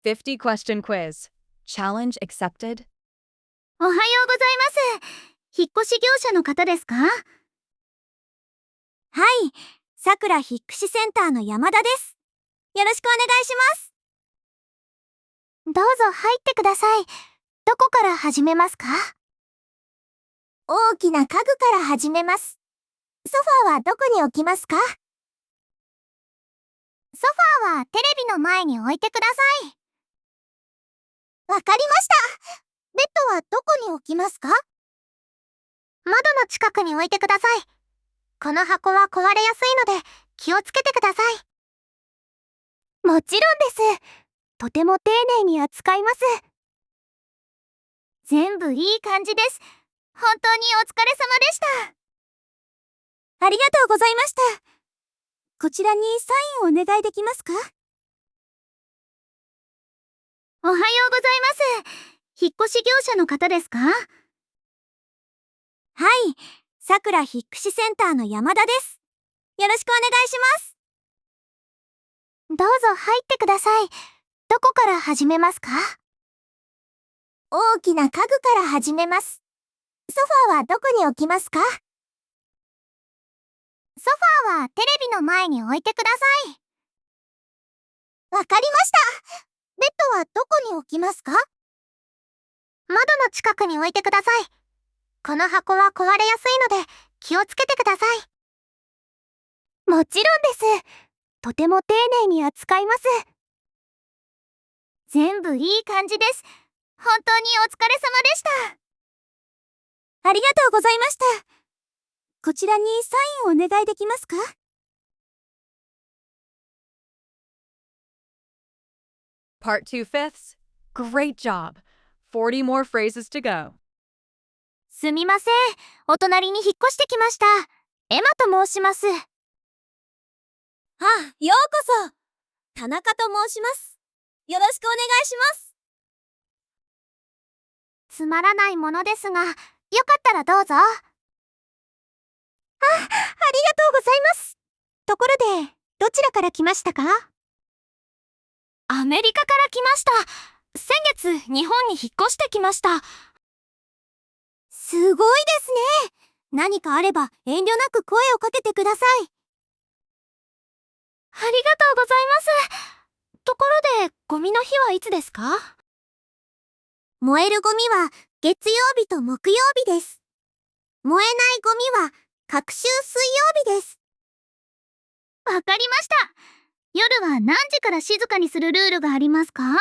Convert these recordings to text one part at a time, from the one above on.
50 question quiz. Challenge accepted. おはようございます。引っ越し業者の方ですか？はい、さくら引っ越しセンターの山田です。よろしくお願いします。どうぞ入ってください。どこから始めますか？大きな家具から始めます。ソファーはどこに置きますか？ソファーはテレビの前に置いてください。わかりました。ベッドはどこに置きますか？窓の近くに置いてください。この箱は壊れやすいので気をつけてください。もちろんです。とても丁寧に扱います。全部いい感じです。本当にお疲れ様でした。ありがとうございました。こちらにサインをお願いできますか？おはようございます。引っ越し業者の方ですか？はい、さくら引っ越しセンターの山田です。よろしくお願いします。どうぞ入ってください。どこから始めますか？大きな家具から始めます。ソファーはどこに置きますか？ソファーはテレビの前に置いてください。わかりました。ベッドはどこに置きますか？窓の近くに置いてください。この箱は壊れやすいので気をつけてください。もちろんです。とても丁寧に扱います。全部いい感じです。本当にお疲れ様でした。ありがとうございました。こちらにサインをお願いできますか？Part 2 fifths. Great job. 40 more phrases to go. すみません。お隣に引っ越してきました。エマと申します。ようこそ。田中と申します。よろしくお願いします。つまらないものですが、よかったらどうぞ。ありがとうございます。ところで、どちらから来ましたか？アメリカから来ました。先月、日本に引っ越してきました。すごいですね。何かあれば遠慮なく声をかけてください。ありがとうございます。ところで、ゴミの日はいつですか？燃えるゴミは月曜日と木曜日です。燃えないゴミは隔週水曜日です。わかりました。夜は何時から静かにするルールがありますか？は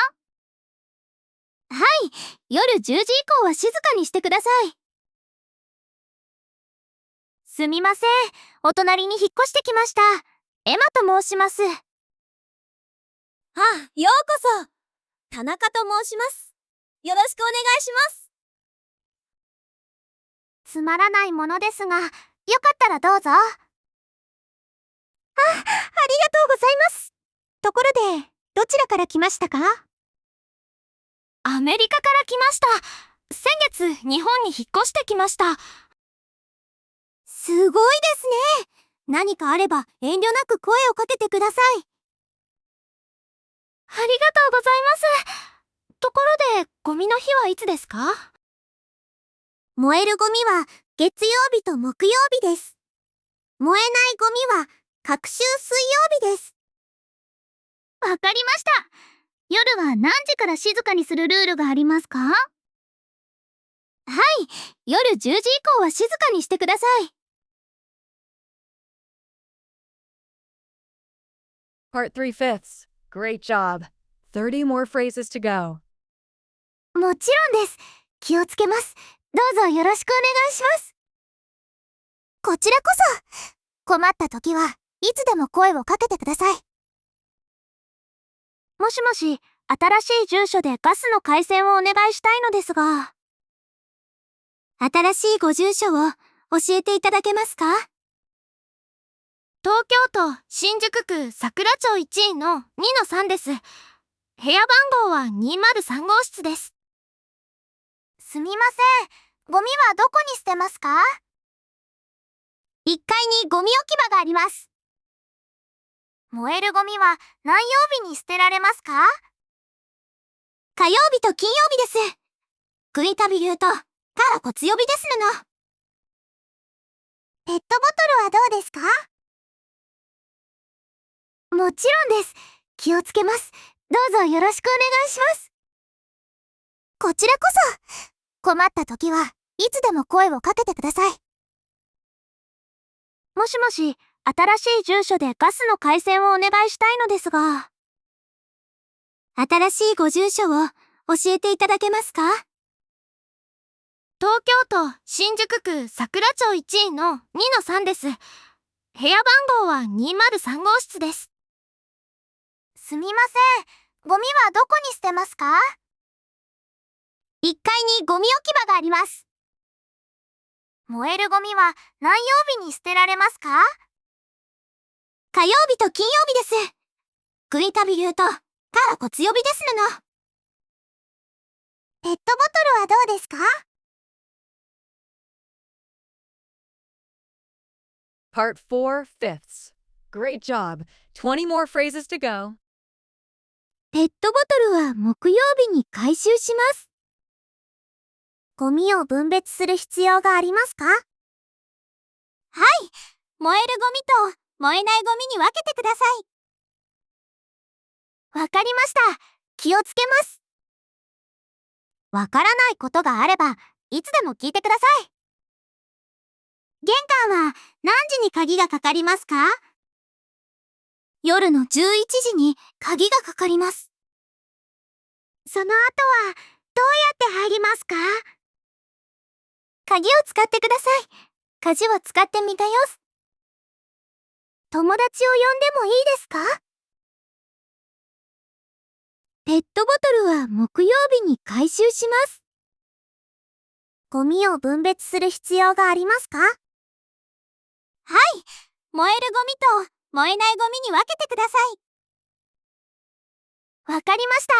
い、夜10時以降は静かにしてください。すみません。お隣に引っ越してきました。エマと申します。ようこそ。田中と申します。よろしくお願いします。つまらないものですが、よかったらどうぞ。ありがとうございます。ところで、どちらから来ましたか？アメリカから来ました。先月、日本に引っ越してきました。すごいですね。何かあれば遠慮なく声をかけてください。ありがとうございます。ところで、ゴミの日はいつですか？燃えるゴミは月曜日と木曜日です。燃えないゴミは隔週水曜日です。わかりました。夜は何時から静かにするルールがありますか？はい、夜10時以降は静かにしてください。Part 3 fifths. Great job. 30 more phrases to go. もちろんです。気をつけます。どうぞよろしくお願いします。こちらこそ。困った時はいつでも声をかけてください。もしもし、新しい住所でガスの回線をお願いしたいのですが。新しいご住所を教えていただけますか？東京都新宿区桜町1の2-3です。部屋番号は203号室です。すみません。ゴミはどこに捨てますか？1階にゴミ置き場があります。燃えるゴミは何曜日に捨てられますか？火曜日と金曜日です。クイタビ流とカラコ強火ですの。ペットボトルはどうですか？もちろんです。気をつけます。どうぞよろしくお願いします。こちらこそ。困った時はいつでも声をかけてください。もしもし、新しい住所でガスの回線をお願いしたいのですが。新しいご住所を教えていただけますか？東京都新宿区桜町1の2-3です。部屋番号は203号室です。すみません。ゴミはどこに捨てますか？1階にゴミ置き場があります。燃えるゴミは何曜日に捨てられますか？火曜日と金曜日です。クイタビ流とカラコ強火ですの。ペットボトルはどうですか？Part 4 fifths. Great job. 20 more phrases to go. ペットボトルは木曜日に回収します。ゴミを分別する必要がありますか？はい。燃えるゴミと燃えないゴミに分けてください。わかりました。気をつけます。わからないことがあれば、いつでも聞いてください。玄関は何時に鍵がかかりますか？夜の11時に鍵がかかります。その後はどうやって入りますか？鍵を使ってください。鍵を使ってみたよ。友達を呼んでもいいですか？ペットボトルは木曜日に回収します。ゴミを分別する必要がありますか？はい。燃えるゴミと燃えないゴミに分けてください。わかりました。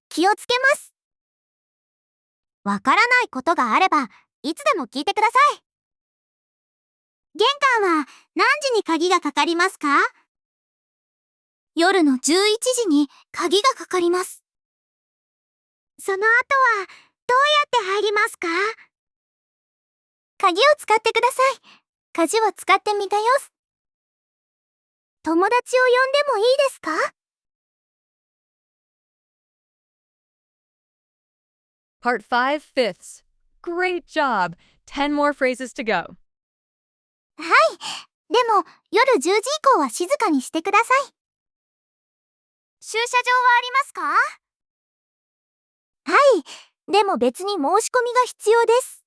気をつけます。わからないことがあれば、いつでも聞いてください。玄関は何時に鍵がかかりますか？夜の11時に鍵がかかります。その後はどうやって入りますか？鍵を使ってください。鍵を使ってみたよ。友達を呼んでもいいですか？ Part 5 fifths. Great job. 10 more phrases to go. はい。でも夜10時以降は静かにしてください。駐車場はありますか？はい。でも別に申し込みが必要です。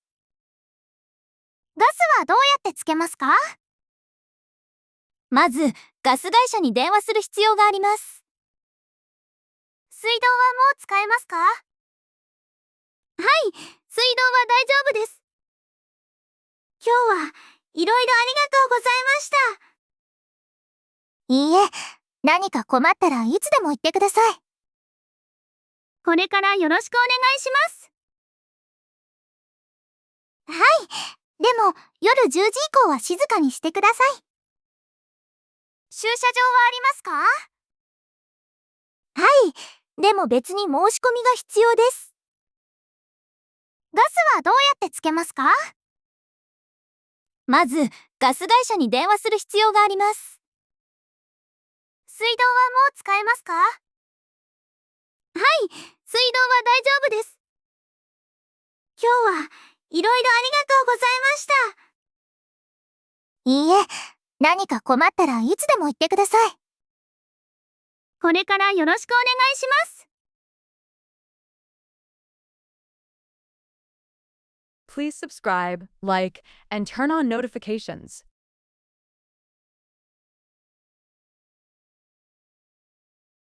ガスはどうやってつけますか？まず、ガス会社に電話する必要があります。水道はもう使えますか？はい。水道は大丈夫です。今日はいろいろありがとうございました。いいえ、何か困ったらいつでも言ってください。これからよろしくお願いします。はい。でも夜10時以降は静かにしてください。駐車場はありますか？はい。でも別に申し込みが必要です。ガスはどうやってつけますか？まず、ガス会社に電話する必要があります。水道はもう使えますか？はい。水道は大丈夫です。今日はいろいろありがとうございました。いいえ、何か困ったらいつでも言ってください。これからよろしくお願いします。Please subscribe, like, and turn on notifications.